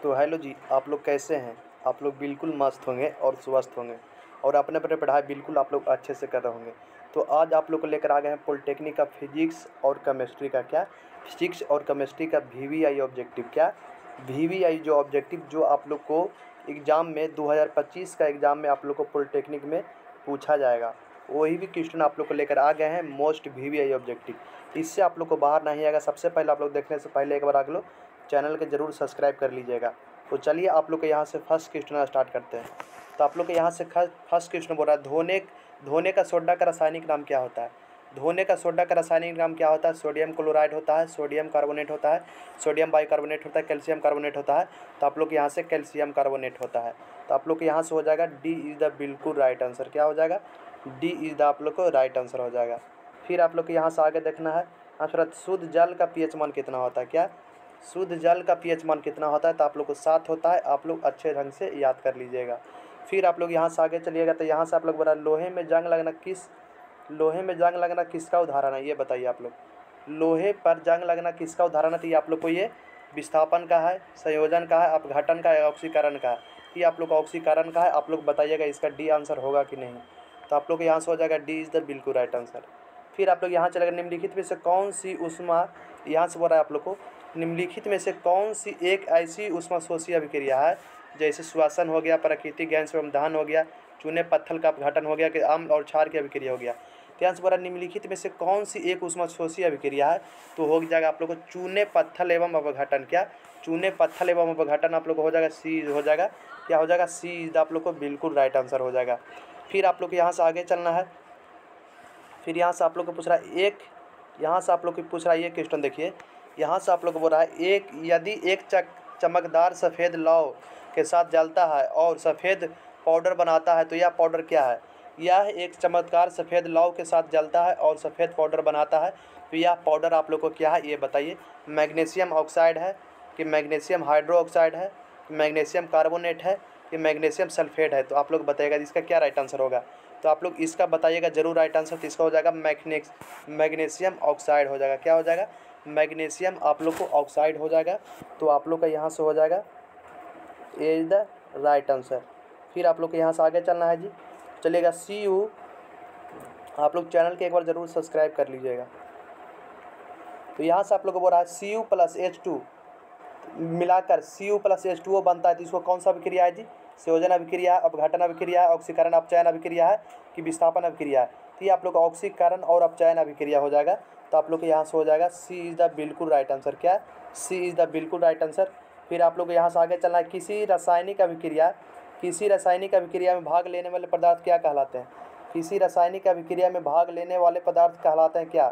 तो हेलो जी, आप लोग कैसे हैं? आप लोग बिल्कुल मस्त होंगे और स्वस्थ होंगे और अपने अपने पढ़ाई बिल्कुल आप लोग अच्छे से कर रहे होंगे। तो आज आप लोग को लेकर आ गए हैं पॉलिटेक्निक का फिजिक्स और केमिस्ट्री का क्या, फिजिक्स और केमिस्ट्री का वीवीआई ऑब्जेक्टिव क्या, वीवीआई जो ऑब्जेक्टिव जो आप लोग को एग्ज़ाम में 2025 का एग्ज़ाम में आप लोग को पॉलिटेक्निक में पूछा जाएगा। वही भी क्वेश्चन आप लोग को लेकर आ गए हैं, मोस्ट वीवीआई ऑब्जेक्टिव। इससे आप लोग को बाहर नहीं आएगा। सबसे पहले आप लोग देखने से पहले एक बार आप लोग चैनल के ज़रूर सब्सक्राइब कर लीजिएगा। तो चलिए आप लोग के यहाँ से फर्स्ट क्वेश्चन स्टार्ट करते हैं। तो आप लोग के यहाँ से फर्स्ट क्वेश्चन बोल रहा है, धोने का सोडा का रासायनिक नाम क्या होता है? धोने का सोडा का रासायनिक नाम क्या होता है? सोडियम क्लोराइड होता है, सोडियम कार्बोनेट होता है, सोडियम बाइकार्बोनेट होता है, कैल्शियम कार्बोनेट होता है। तो आप लोग के यहाँ से कैल्शियम कार्बोनेट होता है। तो आप लोग के यहाँ से हो जाएगा डी इज़ द बिल्कुल राइट आंसर। क्या हो जाएगा? डी इज़ द आप लोग को राइट आंसर हो जाएगा। फिर आप लोग को यहाँ से आगे देखना है, आंसर शुद्ध जल का पीएच मान कितना होता है? क्या शुद्ध जल का पीएच मान कितना होता है? तो आप लोग को 7 होता है। आप लोग अच्छे ढंग से याद कर लीजिएगा। फिर आप लोग यहाँ से आगे चलिएगा तो यहाँ से आप लोग बोला लोहे में जंग लगना किसका उदाहरण है? ये बताइए आप लोग। लोहे पर जंग लगना किसका उदाहरण है? तो ये आप लोग को ये विस्थापन का है, संयोजन का है, अपघटन का है, ऑक्सीकरण का है। ये आप लोग का ऑक्सीकरण का है। आप लोग बताइएगा इसका डी आंसर होगा कि नहीं। तो आप लोग को यहाँ से हो जाएगा डी इज़ द बिल्कुल राइट आंसर। फिर आप लोग यहाँ चलेगा निम्नलिखित में से कौन सी ऊष्मा, यहाँ से बोल रहा है आप लोग को निम्नलिखित में से कौन सी एक ऐसी ऊष्माशोषी अभिक्रिया है, जैसे श्वसन हो गया, प्राकृतिक गैस एवं दहन हो गया, चूने पत्थर का अपघटन हो गया, कि अम्ल और क्षार की अभिक्रिया हो गया। तो यहाँ से बोल रहा है निम्नलिखित में से कौन सी एक ऊष्माशोषी अभिक्रिया है? तो हो जाएगा आप लोग को चूने पत्थर एवं अपघटन। क्या चूने पत्थर एवं अपघटन आप लोग को हो जाएगा सी हो जाएगा। क्या हो जाएगा? सी इज आप लोग को बिल्कुल राइट आंसर हो जाएगा। फिर आप लोग को यहाँ से आगे चलना है। फिर यहाँ से आप लोग को पूछ रहा है यहाँ से आप लोग को पूछ रहा है ये क्वेश्चन देखिए। यहाँ से आप लोग को बोल रहा है यदि एक चमकदार सफ़ेद लौह के साथ जलता है और सफ़ेद पाउडर बनाता है तो यह पाउडर क्या है? यह एक चमकदार सफ़ेद लौह के साथ जलता है और सफ़ेद पाउडर बनाता है तो यह पाउडर आप लोग को क्या है? ये बताइए। मैग्नीशियम ऑक्साइड है कि मैग्नीशियम हाइड्रो ऑक्साइड है कि मैग्नीशियम कार्बोनेट है कि मैग्नीशियम सल्फेट है? तो आप लोग बताइएगा इसका क्या राइट आंसर होगा। तो आप लोग इसका बताइएगा ज़रूर राइट आंसर। तो इसका हो जाएगा मैग्नीशियम ऑक्साइड हो जाएगा। क्या हो जाएगा? मैग्नीशियम आप लोग को ऑक्साइड हो जाएगा। तो आप लोग का यहाँ से हो जाएगा A is the right answer. फिर आप लोग को यहाँ से आगे चलना है जी। चलिएगा CU, आप लोग चैनल के एक बार ज़रूर सब्सक्राइब कर लीजिएगा। तो यहाँ से आप लोग को बोल रहा है CU + H2 मिलाकर CU + H2O बनता है। तो इसको कौन सा अभिक्रिया है जी? संयोजन अभिक्रिया, अपघटन अभिक्रिया, ऑक्सीकरण अपचयन अभिक्रिया है कि विस्थापन अभिक्रिया है? तो ये आप लोग ऑक्सीकरण और अपचयन अभिक्रिया हो जाएगा। तो आप लोग के यहाँ से हो जाएगा सी इज़ द बिल्कुल राइट आंसर। क्या सी इज़ द बिल्कुल राइट आंसर। फिर आप लोग को यहाँ से आगे चलना है। किसी रासायनिक अभिक्रिया में भाग लेने वाले पदार्थ क्या कहलाते हैं? किसी रासायनिक अभिक्रिया में भाग लेने वाले पदार्थ कहलाते हैं क्या?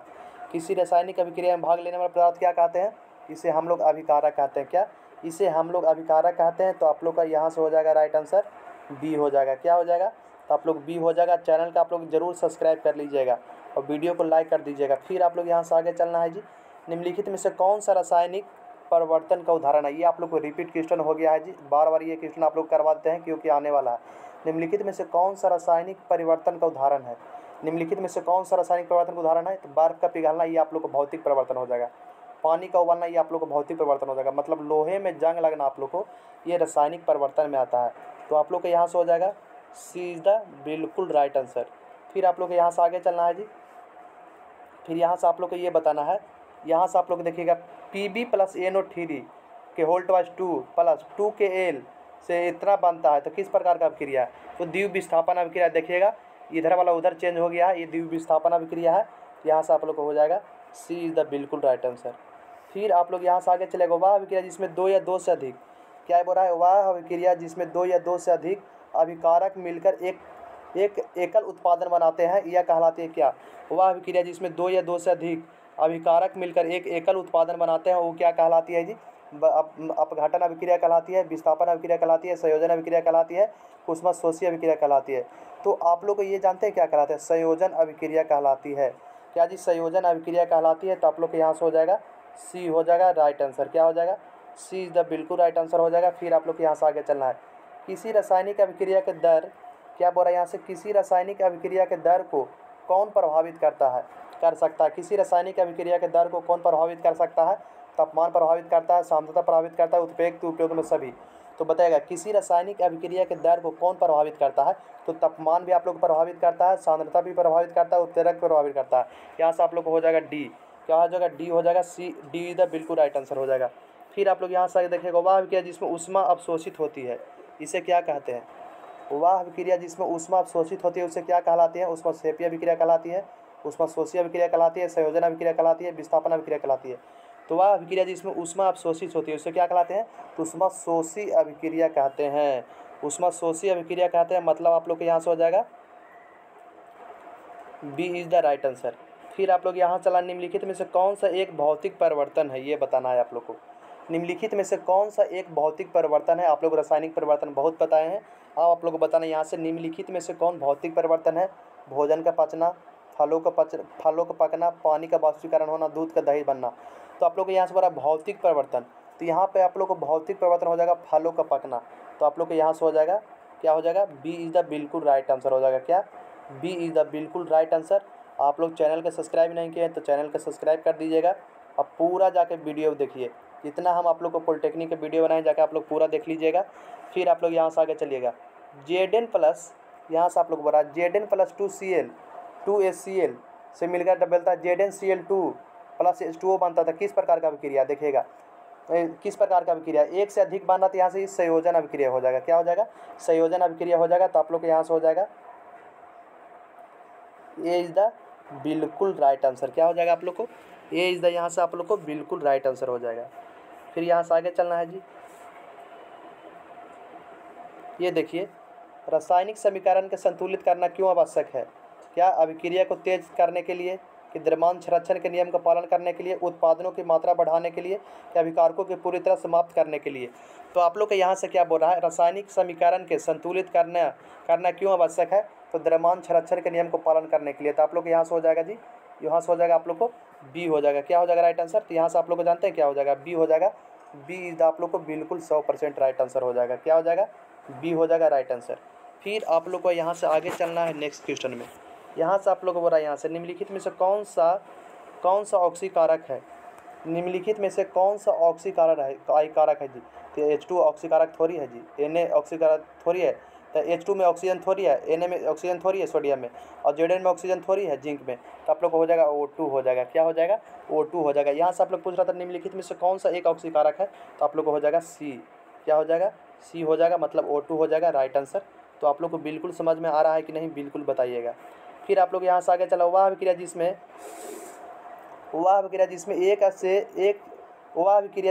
किसी रासायनिक अभिक्रिया में भाग लेने वाले पदार्थ क्या कहते हैं? इसे हम लोग अभिकारक कहते हैं। क्या इसे हम लोग अभिकारक कहते हैं? तो आप लोग का यहाँ से हो जाएगा राइट आंसर बी हो जाएगा। क्या हो जाएगा? तो आप लोग बी हो जाएगा। चैनल का आप लोग ज़रूर सब्सक्राइब कर लीजिएगा और वीडियो को लाइक कर दीजिएगा। फिर आप लोग यहाँ से आगे चलना है जी। निम्नलिखित में से कौन सा रासायनिक परिवर्तन का उदाहरण है? ये आप लोग को रिपीट क्वेश्चन हो गया है जी, बार बार ये क्वेश्चन आप लोग करवाते हैं क्योंकि आने वाला है। निम्नलिखित में से कौन सा रासायनिक परिवर्तन का उदाहरण है? निम्नलिखित में से कौन सा रासायनिक परिवर्तन का उदाहरण है? तो बर्फ का पिघलना, ये आप लोग को भौतिक परिवर्तन हो जाएगा। पानी का उबालना, ये आप लोग को भौतिक परिवर्तन हो जाएगा। मतलब लोहे में जंग लगना आप लोग को ये रासायनिक परिवर्तन में आता है। तो आप लोग को यहाँ से हो जाएगा सी इज़ द बिल्कुल राइट आंसर। फिर आप लोग को यहाँ से आगे चलना है जी। फिर यहाँ से आप लोग को ये बताना है, यहाँ से आप लोग देखिएगा Pb + NO3 के (2 + 2Kl से इतना बनता है तो किस प्रकार का अभिक्रिया है? तो द्विव विस्थापन अभिक्रिया। देखिएगा इधर वाला उधर चेंज हो गया है, ये द्विव विस्थापन अभिक्रिया है। यहाँ से आप लोग को हो जाएगा सी इज़ द बिल्कुल राइट आंसर। फिर आप लोग यहाँ से आगे चलेगा वह अभिक्रिया जिसमें 2 या 2 से अधिक, क्या बोल रहा है? वह अभिक्रिया जिसमें 2 या 2 से अधिक अभिकारक मिलकर एक एकल उत्पादन बनाते हैं, यह कहलाती है क्या? वह अभिक्रिया जिसमें 2 या 2 से अधिक अभिकारक मिलकर एक एकल उत्पादन बनाते हैं वो क्या कहलाती है जी? अपघटन अभिक्रिया कहलाती है, विस्थापन अभिक्रिया कहलाती है, संयोजन अभिक्रिया कहलाती है, ऊष्माशोषी अभिक्रिया कहलाती है। तो आप लोग को ये जानते हैं क्या कहलाता है? संयोजन अभिक्रिया कहलाती है। क्या जी? संयोजन अभिक्रिया कहलाती है। तो आप लोग के यहाँ से हो जाएगा सी हो जाएगा राइट आंसर। क्या हो जाएगा? सी इज़ द बिल्कुल राइट आंसर हो जाएगा। फिर आप लोग के यहाँ से आगे चलना है। किसी रासायनिक अभिक्रिया के दर, क्या बोल रहा है यहाँ से? किसी रासायनिक अभिक्रिया के दर को कौन प्रभावित कर सकता है? किसी रासायनिक अभिक्रिया के दर को कौन प्रभावित कर सकता है? तो तापमान प्रभावित करता है, सांद्रता प्रभावित करता है, उत्प्रेरक उपयोग में सभी। तो बताएगा किसी रासायनिक अभिक्रिया के दर को कौन प्रभावित करता है। तो तापमान भी आप लोग को प्रभावित करता है, सांद्रता भी प्रभावित करता है, उत्प्रेरक प्रभावित करता है। यहाँ से आप लोग को हो जाएगा डी, क्या हो जाएगा डी हो जाएगा, सी डी इज द बिल्कुल राइट आंसर हो जाएगा। फिर आप लोग यहाँ से आगे देखिएगा वह अभिक्रिया जिसमें ऊष्मा अवशोषित होती है, इसे क्या कहते हैं। वह अभिक्रिया जिसमें ऊष्मा अवशोषित होती है उसे क्या कहलाती है। ऊष्माक्षेपीय अभिक्रिया कहलाती है, ऊष्माशोषी अभिक्रिया कहलाती है, संयोजन अभिक्रिया कहलाती है, विस्थापन अभिक्रिया कहलाती है। तो वह अभिक्रिया जिसमें ऊष्मा अवशोषित होती है उसे क्या कहलाते हैं। तो ऊष्माशोषी अभिक्रिया कहते हैं, ऊष्माशोषी अभिक्रिया कहते हैं। मतलब आप लोग के यहाँ से हो जाएगा B is the right answer. फिर आप लोग यहाँ चला, निम्नलिखित में से कौन सा एक भौतिक परिवर्तन है ये बताना है आप लोग को। निम्नलिखित में से कौन सा एक भौतिक परिवर्तन है। आप लोग रासायनिक परिवर्तन बहुत बताए हैं, अब आप लोग को बताना यहाँ से निम्नलिखित में से कौन भौतिक परिवर्तन है। भोजन का पचना, फलों का पकना, पानी का वाष्पीकरण होना, दूध का दही बनना। तो आप लोग को यहाँ से बोला भौतिक परिवर्तन, तो यहाँ पे आप लोग को भौतिक परिवर्तन हो जाएगा फलों का पकना। तो आप लोग को यहाँ से हो जाएगा क्या हो जाएगा, बी इज़ द बिल्कुल राइट आंसर हो जाएगा। क्या, बी इज़ द बिल्कुल राइट आंसर। आप लोग चैनल को सब्सक्राइब नहीं किए हैं तो चैनल को सब्सक्राइब कर दीजिएगा। अब पूरा जाके वीडियो देखिए, जितना हम आप लोग को पॉलिटेक्निक के वीडियो बनाए जाके आप लोग पूरा देख लीजिएगा। फिर आप लोग यहाँ से आगे चलिएगा, Zn प्लस, यहाँ से आप लोग बोला Zn प्लस 2HCl से मिलकर डबल बनता है ZnCl2 प्लस H2O बनता था। किस प्रकार का अभिक्रिया देखिएगा, किस प्रकार का अभिक्रिया, एक से अधिक बनना, तो यहाँ से संयोजन अभिक्रिया हो जाएगा। क्या हो जाएगा, संयोजन अभिक्रिया हो जाएगा। तो आप लोग के यहाँ से हो जाएगा ए इज़ द बिल्कुल राइट आंसर। क्या हो जाएगा आप लोग को, ए इज़ द, यहाँ से आप लोग को बिल्कुल राइट आंसर हो जाएगा। फिर यहाँ से आगे चलना है जी। ये देखिए, रासायनिक समीकरण के संतुलित करना क्यों आवश्यक है। क्या, अभिक्रिया को तेज करने के लिए, कि द्रव्यमान संरक्षण के नियम का पालन करने के लिए, उत्पादनों की मात्रा बढ़ाने के लिए, या अभिकारकों के पूरी तरह समाप्त करने के लिए। तो आप लोग के यहाँ से क्या बोल रहा है, रासायनिक समीकरण के संतुलित करना क्यों आवश्यक है। तो द्रव्यमान संरक्षण के नियम को पालन करने के लिए। तो आप लोग यहाँ से हो जाएगा जी, यहाँ से हो जाएगा आप लोग को बी हो जाएगा। क्या हो जाएगा राइट आंसर। तो यहाँ से आप लोग को जानते हैं क्या हो जाएगा, बी हो जाएगा। बी इज द आप लोग को बिल्कुल 100% राइट आंसर हो जाएगा। क्या हो जाएगा, बी हो जाएगा राइट आंसर। फिर आप लोग को यहाँ से आगे चलना है नेक्स्ट क्वेश्चन में। यहाँ से आप लोग को बोला, यहाँ से निम्नलिखित में से कौन सा ऑक्सीकारक है। निम्नलिखित में से कौन सा ऑक्सीकारक है जी। तो H2 ऑक्सीकारक थोड़ी है जी, Na ऑक्सीकारक थोड़ी है। तो H2 में ऑक्सीजन थोड़ी है, Na में ऑक्सीजन थोड़ी है सोडियम में, और Zn में ऑक्सीजन थोड़ी है जिंक में। तो आप लोग को हो जाएगा O2 हो जाएगा। क्या हो जाएगा, O2 हो जाएगा। यहाँ से आप लोग पूछ रहा था निम्नलिखित में से कौन सा एक ऑक्सीकारक है। तो आप लोग को हो जाएगा सी। क्या हो जाएगा, सी हो जाएगा, मतलब O2 हो जाएगा राइट आंसर। तो आप लोग को बिल्कुल समझ में आ रहा है कि नहीं, बिल्कुल बताइएगा। फिर आप लोग यहाँ से आगे चला, वह अभिक्रिया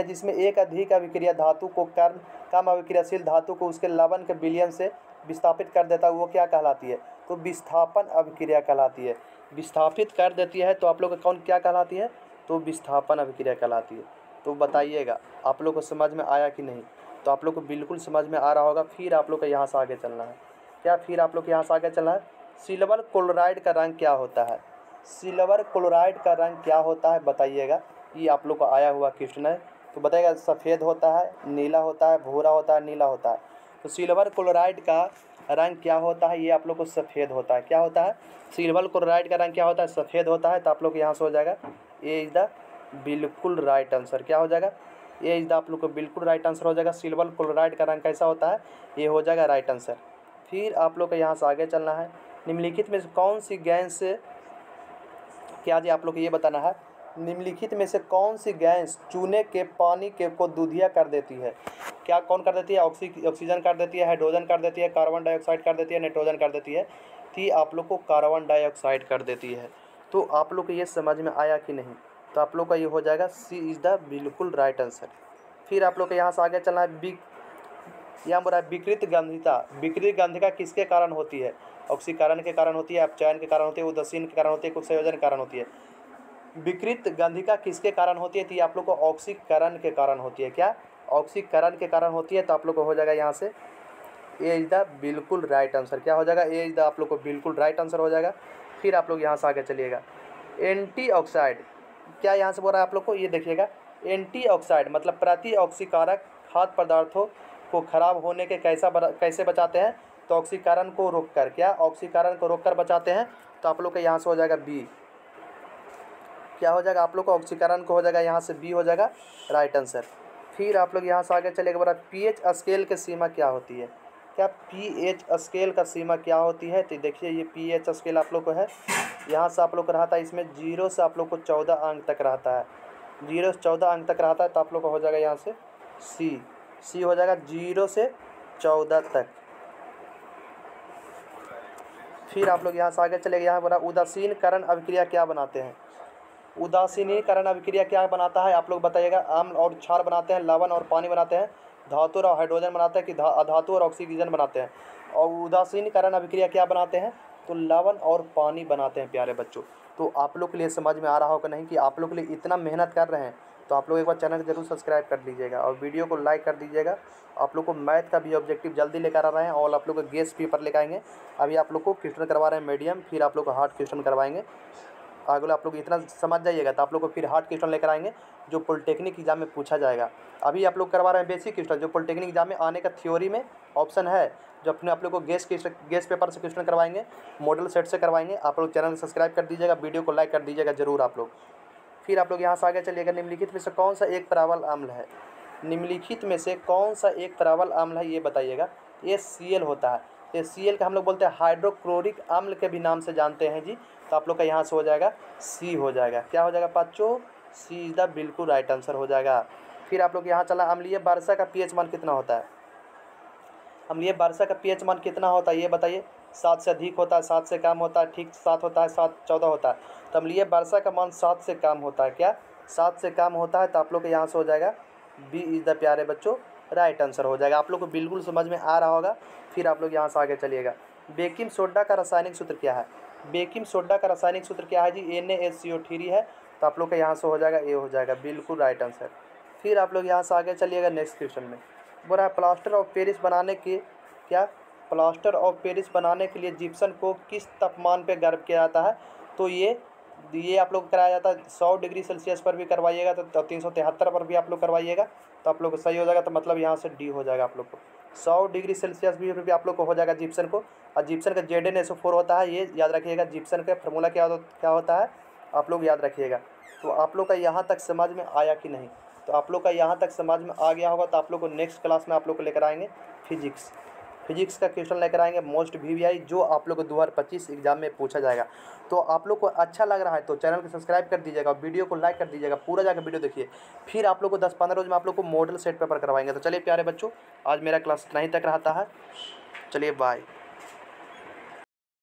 जिसमें एक अधिक अभिक्रिया धातु को कम अभिक्रियाशील धातु को उसके लवण के विलयन से विस्थापित कर देता है, वो क्या कहलाती है। तो विस्थापन अभिक्रिया कहलाती है। विस्थापित कर देती है तो आप लोग कौन क्या कहलाती है, तो विस्थापन अभिक्रिया कहलाती है। तो बताइएगा आप लोग को समझ में आया कि नहीं। तो आप लोग को बिल्कुल समझ में आ रहा होगा। फिर आप लोग को यहाँ से आगे चलना है। क्या, फिर आप लोग यहाँ से आगे चलना है, सिल्वर क्लोराइड का रंग क्या होता है। सिल्वर क्लोराइड का रंग क्या होता है बताइएगा। ये आप लोग को आया हुआ क्वेश्चन है। तो बताइएगा, सफ़ेद होता है, नीला होता है, भूरा होता है, नीला होता है। तो सिल्वर क्लोराइड का रंग क्या होता है, ये आप लोग को सफ़ेद होता है। क्या होता है, सिल्वर क्लोराइड का रंग क्या होता है, सफ़ेद होता है। तो आप लोग यहाँ से हो जाएगा ए इज़ द बिल्कुल राइट आंसर। क्या हो जाएगा, ए इज़ द आप लोग को बिल्कुल राइट आंसर हो जाएगा। सिल्वर क्लोराइड का रंग कैसा होता है, ये हो जाएगा राइट आंसर। फिर आप लोग को यहाँ से आगे चलना है, निम्नलिखित में से कौन सी गैस, क्या जी आप लोग को ये बताना है, निम्नलिखित में से कौन सी गैस चूने के पानी को दूधिया कर देती है। क्या कौन कर देती है, ऑक्सीजन कर देती है, हाइड्रोजन कर देती है, कार्बन डाइऑक्साइड कर देती है, नाइट्रोजन कर देती है। तो आप लोग को कार्बन डाइऑक्साइड कर देती है। तो आप लोग को ये समझ में आया कि नहीं। तो आप लोग का ये हो जाएगा सी इज़ द बिल्कुल राइट आंसर। फिर आप लोग को यहाँ से आगे चलना है, यहाँ बोला विकृत गंधिता। विकृत गंधिका किसके कारण होती है, ऑक्सीकरण के कारण होती है, अपचयन के कारण होती है, उदासीन के कारण होती है, कुछ संयोजन के कारण होती है। विकृत गंधिका किसके कारण होती है, तो ये आप लोग को ऑक्सीकरण के कारण होती है। क्या, ऑक्सीकरण के कारण होती है। तो आप लोग को हो जाएगा यहाँ से ए इज़ द बिल्कुल राइट आंसर। क्या हो जाएगा, ए इज़ द आप लोग को बिल्कुल राइट आंसर हो जाएगा। फिर आप लोग यहाँ से आगे चलिएगा, एंटीऑक्साइड। क्या यहाँ से बोल रहा है आप लोग को, ये देखिएगा, एंटीऑक्साइड मतलब प्रति ऑक्सीकारक खाद्य पदार्थों को खराब होने के कैसे बचाते हैं। तो ऑक्सीकरण को रोककर, क्या ऑक्सीकरण को रोककर बचाते हैं। तो आप लोग के यहाँ से हो जाएगा बी। क्या हो जाएगा आप लोग को ऑक्सीकरण को हो जाएगा यहाँ से बी हो जाएगा राइट आंसर। फिर आप लोग यहाँ से आगे चलेगा बोला पीएच स्केल की सीमा क्या होती है। क्या पीएच स्केल का सीमा क्या होती है। तो देखिए ये पीएच स्केल आप लोग को है, यहाँ से आप लोग को रहता है इसमें 0 से आप लोग को 14 अंक तक रहता है, 0 से 14 अंक तक रहता है। तो आप लोग को हो जाएगा यहाँ से सी हो जाएगा 0 से 14 तक। फिर आप लोग यहाँ से आगे चलेगा, यहाँ बोला उदासीनीकरण अभिक्रिया क्या बनाते हैं। उदासीनीकरण अभिक्रिया क्या बनाता है आप लोग बताइएगा। अम्ल और क्षार बनाते हैं, लवण और पानी बनाते हैं, धातु और हाइड्रोजन बनाते हैं कि अधातु और ऑक्सीजन बनाते हैं। और उदासीनीकरण अभिक्रिया क्या बनाते हैं तो लवण और पानी बनाते हैं प्यारे बच्चों। तो आप लोग के लिए समझ में आ रहा होगा नहीं कि आप लोग के लिए इतना मेहनत कर रहे हैं, तो आप लोग एक बार चैनल जरूर सब्सक्राइब कर लीजिएगा और वीडियो को लाइक कर दीजिएगा। आप लोग को मैथ का भी ऑब्जेक्टिव जल्दी लेकर आ रहे हैं और आप लोग को गेस्ट पेपर लेकर आएंगे। अभी आप लोग को क्वेश्चन करवा रहे हैं मीडियम, फिर आप लोग को हार्ड क्वेश्चन करवाएंगे। अगला आप लोग इतना समझ जाइएगा तो आप लोग को फिर हार्ड क्वेश्चन लेकर आएंगे जो पॉलिटेक्निक एग्जाम में पूछा जाएगा। अभी आप लोग करवा रहे हैं बेसिक क्वेश्चन जो पॉलिटेक्निक एग्जाम में आने का थ्योरी में ऑप्शन है, जो अपने आप लोग को गेस्ट पेपर से क्वेश्चन करवाएंगे, मॉडल सेट से करवाएंगे। आप लोग चैनल सब्सक्राइब कर दीजिएगा, वीडियो को लाइक कर दीजिएगा जरूर आप लोग। फिर आप लोग यहाँ से आगे चलिएगा, निम्नलिखित में से कौन सा एक प्रबल अम्ल है। निम्नलिखित में से कौन सा एक प्रबल अम्ल है ये बताइएगा। ये Cl होता है, ये Cl का हम लोग बोलते हैं हाइड्रोक्लोरिक अम्ल के भी नाम से जानते हैं जी। तो आप लोग का यहाँ से हो जाएगा सी हो जाएगा। क्या हो जाएगा बच्चों, सी इज द बिल्कुल राइट आंसर हो जाएगा। फिर आप लोग यहाँ चला अम्लीय वर्षा का पीएच मान कितना होता है। अम्लीय वर्षा का पीएच मान कितना होता है ये बताइए। 7 से अधिक होता है, 7 से कम होता है, ठीक 7 होता है, 7 14 होता है। तो अम्लीय वर्षा का मान 7 से कम होता है। क्या 7 से कम होता है। तो आप लोग के यहाँ से हो जाएगा बी इज द प्यारे बच्चों राइट आंसर हो जाएगा। आप लोग को बिल्कुल समझ में आ रहा होगा। फिर आप लोग यहाँ से आगे चलिएगा, बेकिंग सोडा का रासायनिक सूत्र क्या है। बेकिंग सोडा का रासायनिक सूत्र क्या है जी, NaSCO3 है। तो आप लोग का यहाँ से हो जाएगा ए हो जाएगा बिल्कुल राइट आंसर। फिर आप लोग यहाँ से आगे चलिएगा नेक्स्ट क्वेश्चन में बोल रहा है प्लास्टर ऑफ पेरिस बनाने के क्या प्लास्टर ऑफ पेरिस बनाने के लिए जिप्सम को किस तापमान पे गर्म किया जाता है। तो ये आप लोग कराया जाता है 100 डिग्री सेल्सियस पर भी करवाइएगा तो 373 पर भी आप लोग करवाइएगा तो आप लोग को सही हो जाएगा। तो मतलब यहाँ से डी हो जाएगा आप लोग को 100 डिग्री सेल्सियस भी आप लोग को हो जाएगा जिप्सम को। और जिप्सम का ZnSO4 होता है, ये याद रखिएगा। जिप्सम का फार्मूला क्या होता है आप लोग याद रखिएगा। तो आप लोग का यहाँ तक समझ में आया कि नहीं। तो आप लोग का यहाँ तक समझ में आ गया होगा तो आप लोग को नेक्स्ट क्लास में आप लोग को लेकर आएंगे फिजिक्स का क्वेश्चन लेकर आएंगे मोस्ट VVI जो आप लोग को 2025 एग्जाम में पूछा जाएगा। तो आप लोग को अच्छा लग रहा है तो चैनल को सब्सक्राइब कर दीजिएगा, वीडियो को लाइक कर दीजिएगा, पूरा जाकर वीडियो देखिए। फिर आप लोग को 10-15 रोज में आप लोग को मॉडल सेट पेपर करवाएंगे। तो चलिए प्यारे बच्चों आज मेरा क्लास इतना ही तक रहता है, चलिए बाय।